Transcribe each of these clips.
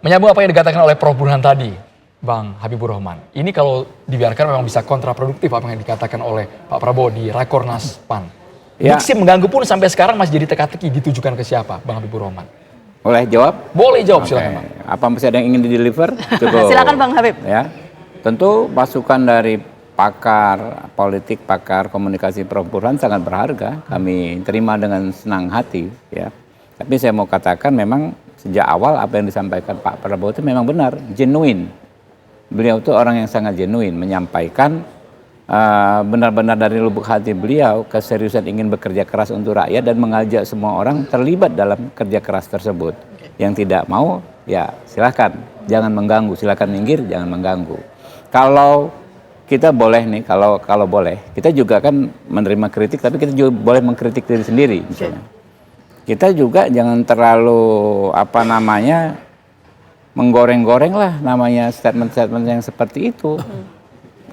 Menyambung apa yang dikatakan oleh Prof. Burhan tadi, Bang Habibur Rahman. Ini kalau dibiarkan memang bisa kontraproduktif apa yang dikatakan oleh Pak Prabowo di Rakornas PAN. Ya. Diksi mengganggu pun sampai sekarang masih jadi teka-teki ditujukan ke siapa, Bang Habibur Rahman? Boleh jawab? Boleh jawab, silakan Bang. Apa masih ada yang ingin di-deliver? Cukup. Silakan Bang Habib. Ya. Tentu masukan dari pakar politik, pakar komunikasi Prof. Burhan sangat berharga. Kami terima dengan senang hati, ya. Tapi saya mau katakan memang sejak awal apa yang disampaikan Pak Prabowo itu memang benar, genuine. Beliau itu orang yang sangat genuine, menyampaikan benar-benar dari lubuk hati beliau keseriusan ingin bekerja keras untuk rakyat dan mengajak semua orang terlibat dalam kerja keras tersebut. Yang tidak mau, ya silahkan, jangan mengganggu, silahkan minggir, jangan mengganggu. Kalau kita boleh nih, kalau boleh, kita juga kan menerima kritik, tapi kita juga boleh mengkritik diri sendiri, misalnya. Kita juga jangan terlalu menggoreng-goreng lah namanya statement-statement yang seperti itu.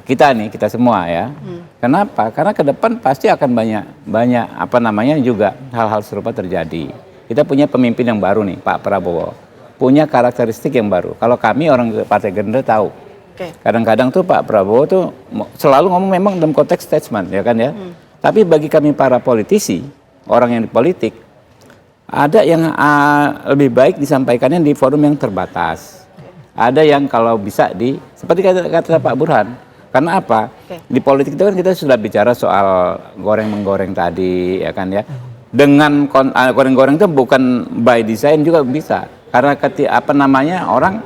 Kita semua ya. Kenapa? Karena ke depan pasti akan banyak juga hal-hal serupa terjadi. Kita punya pemimpin yang baru nih, Pak Prabowo. Punya karakteristik yang baru. Kalau kami orang Partai Gerindra tahu. Kadang-kadang tuh Pak Prabowo tuh selalu ngomong memang dalam konteks statement, ya kan ya. Tapi bagi kami para politisi, orang yang di politik, ada yang lebih baik disampaikannya di forum yang terbatas. Ada yang kalau bisa seperti kata Pak Burhan. Karena apa? Di politik itu kan kita sudah bicara soal goreng-menggoreng tadi, ya kan ya. Dengan goreng-goreng itu bukan by design juga bisa. Karena orang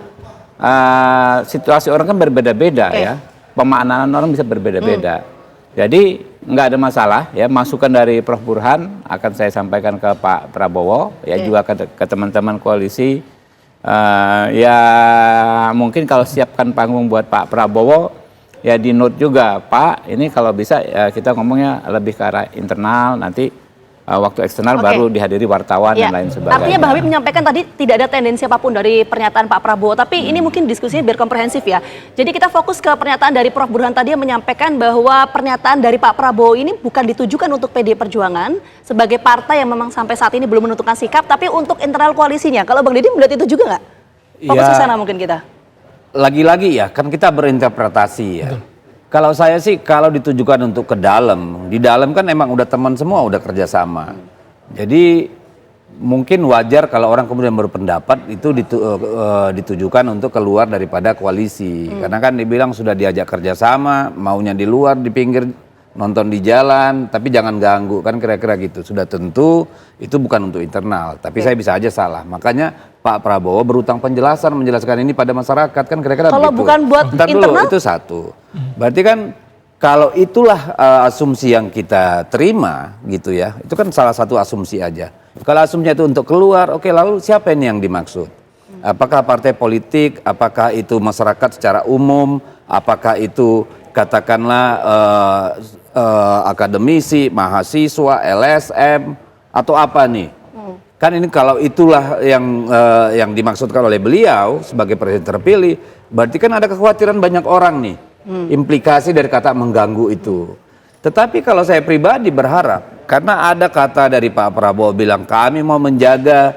situasi orang kan berbeda-beda ya. Pemaknaan orang bisa berbeda-beda. Jadi nggak ada masalah ya, masukan dari Prof. Burhan akan saya sampaikan ke Pak Prabowo ya, juga ke teman-teman koalisi. Ya mungkin kalau siapkan panggung buat Pak Prabowo ya di note juga, Pak ini kalau bisa ya, kita ngomongnya lebih ke arah internal, nanti waktu eksternal baru dihadiri wartawan dan lain sebagainya. Artinya Bang Habib menyampaikan tadi tidak ada tendensi apapun dari pernyataan Pak Prabowo, tapi ini mungkin diskusinya biar komprehensif ya. Jadi kita fokus ke pernyataan dari Prof. Burhan tadi yang menyampaikan bahwa pernyataan dari Pak Prabowo ini bukan ditujukan untuk PDI Perjuangan sebagai partai yang memang sampai saat ini belum menentukan sikap, tapi untuk internal koalisinya. Kalau Bang Deddy melihat itu juga nggak? Fokus ke sana mungkin kita. Lagi-lagi ya, kan kita berinterpretasi ya. Kalau saya sih kalau ditujukan untuk ke dalam, di dalam kan emang udah teman semua, udah kerjasama. Jadi mungkin wajar kalau orang kemudian berpendapat itu ditujukan untuk keluar daripada koalisi. Karena kan dibilang sudah diajak kerjasama, maunya di luar, di pinggir, nonton di jalan, tapi jangan ganggu, kan kira-kira gitu. Sudah tentu itu bukan untuk internal, tapi saya bisa aja salah. Makanya Pak Prabowo berutang menjelaskan ini pada masyarakat, kan kira-kira begitu. Kalau bukan buat Bentar internal? dulu, itu satu. Berarti kan kalau itulah asumsi yang kita terima gitu ya, itu kan salah satu asumsi aja. Kalau asumsinya itu untuk keluar, oke, lalu siapa ini yang dimaksud? Apakah partai politik, apakah itu masyarakat secara umum, apakah itu katakanlah akademisi, mahasiswa, LSM, atau apa nih? Kan ini kalau itulah yang dimaksudkan oleh beliau sebagai presiden terpilih, berarti kan ada kekhawatiran banyak orang nih, implikasi dari kata mengganggu itu. Tetapi kalau saya pribadi berharap, karena ada kata dari Pak Prabowo bilang kami mau menjaga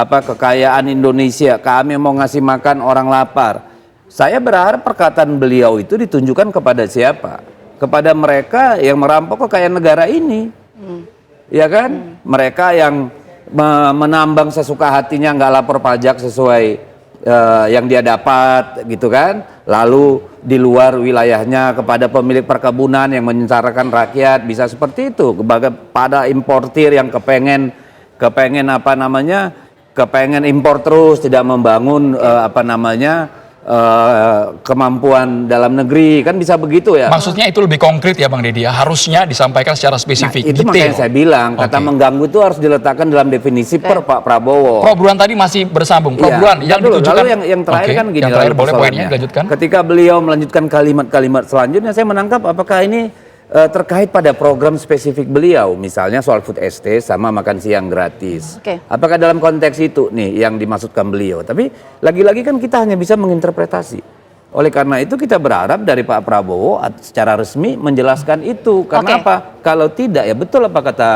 kekayaan Indonesia, kami mau ngasih makan orang lapar. Saya berharap perkataan beliau itu ditunjukkan kepada siapa? Kepada mereka yang merampok kekayaan negara ini, ya kan? Mereka yang menambang sesuka hatinya, nggak lapor pajak sesuai yang dia dapat gitu kan, lalu di luar wilayahnya kepada pemilik perkebunan yang menyengsarakan rakyat, bisa seperti itu. Pada importir yang kepengen impor terus, tidak membangun kemampuan dalam negeri, kan bisa begitu ya. Maksudnya itu lebih konkret ya Bang Deddy ya, harusnya disampaikan secara spesifik. Nah, itu makanya saya bilang, kata mengganggu itu harus diletakkan dalam definisi per Pak Prabowo. Prof. Burhan tadi masih bersambung. Prof. Burhan yang ditujukan. Lalu yang terakhir kan gini. Yang terakhir boleh poinnya dilanjutkan. Ketika beliau melanjutkan kalimat-kalimat selanjutnya, saya menangkap apakah ini terkait pada program spesifik beliau, misalnya soal food estate sama makan siang gratis. Apakah dalam konteks itu nih yang dimaksudkan beliau? Tapi lagi-lagi kan kita hanya bisa menginterpretasi. Oleh karena itu kita berharap dari Pak Prabowo secara resmi menjelaskan itu. Karena apa? Kalau tidak, ya betul apa kata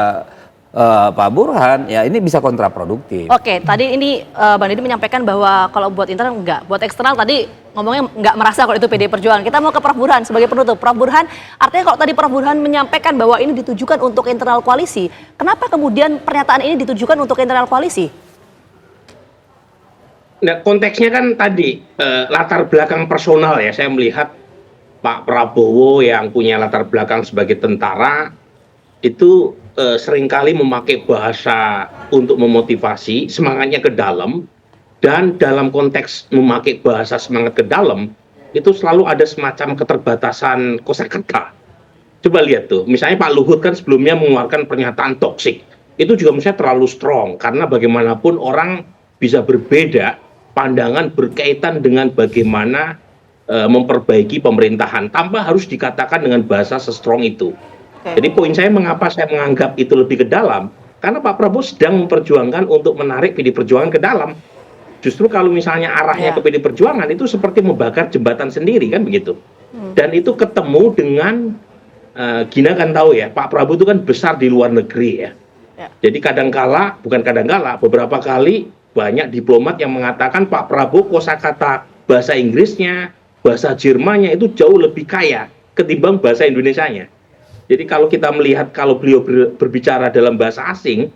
Pak Burhan, ya ini bisa kontraproduktif. Oke, tadi ini Bang Deddy menyampaikan bahwa kalau buat internal enggak, buat eksternal tadi ngomongnya enggak merasa kalau itu PDI Perjuangan. Kita mau ke Prof Burhan sebagai penutup. Prof Burhan, artinya kalau tadi Prof Burhan menyampaikan bahwa ini ditujukan untuk internal koalisi, kenapa kemudian pernyataan ini ditujukan untuk internal koalisi? Nah, konteksnya kan tadi latar belakang personal ya, saya melihat Pak Prabowo yang punya latar belakang sebagai tentara itu seringkali memakai bahasa untuk memotivasi, semangatnya ke dalam, dan dalam konteks memakai bahasa semangat ke dalam, itu selalu ada semacam keterbatasan kosakata. Coba lihat tuh, misalnya Pak Luhut kan sebelumnya mengeluarkan pernyataan toksik, itu juga misalnya terlalu strong, karena bagaimanapun orang bisa berbeda pandangan berkaitan dengan bagaimana memperbaiki pemerintahan, tanpa harus dikatakan dengan bahasa se-strong itu. Jadi poin saya mengapa saya menganggap itu lebih ke dalam, karena Pak Prabowo sedang memperjuangkan untuk menarik PD Perjuangan ke dalam. Justru kalau misalnya arahnya ke PD Perjuangan itu seperti membakar jembatan sendiri kan begitu. Dan itu ketemu dengan Gina kan tahu ya, Pak Prabowo itu kan besar di luar negeri ya. Jadi kadangkala, bukan kadangkala, beberapa kali banyak diplomat yang mengatakan Pak Prabowo kosakata bahasa Inggrisnya, bahasa Jermannya itu jauh lebih kaya ketimbang bahasa Indonesianya. Jadi kalau kita melihat kalau beliau berbicara dalam bahasa asing,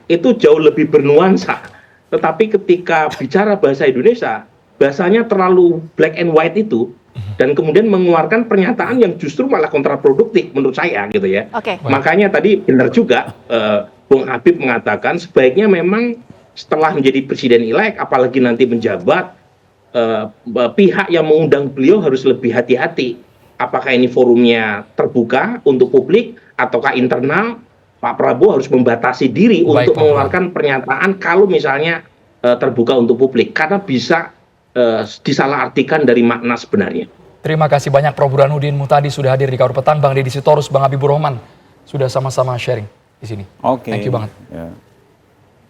itu jauh lebih bernuansa. Tetapi ketika bicara bahasa Indonesia, bahasanya terlalu black and white itu, dan kemudian mengeluarkan pernyataan yang justru malah kontraproduktif menurut saya gitu ya. Makanya tadi benar juga Bung Habib mengatakan sebaiknya memang setelah menjadi presiden elek, apalagi nanti menjabat, pihak yang mengundang beliau harus lebih hati-hati. Apakah ini forumnya terbuka untuk publik ataukah internal? Pak Prabowo harus membatasi diri untuk mengeluarkan pernyataan kalau misalnya terbuka untuk publik, karena bisa disalahartikan dari makna sebenarnya. Terima kasih banyak Prof Burhanuddin Muhtadi sudah hadir di Kaur Petang, Bang Deddy Sitorus, Bang Habibur Rahman sudah sama-sama sharing di sini. Oke. Thank you banget. Ya.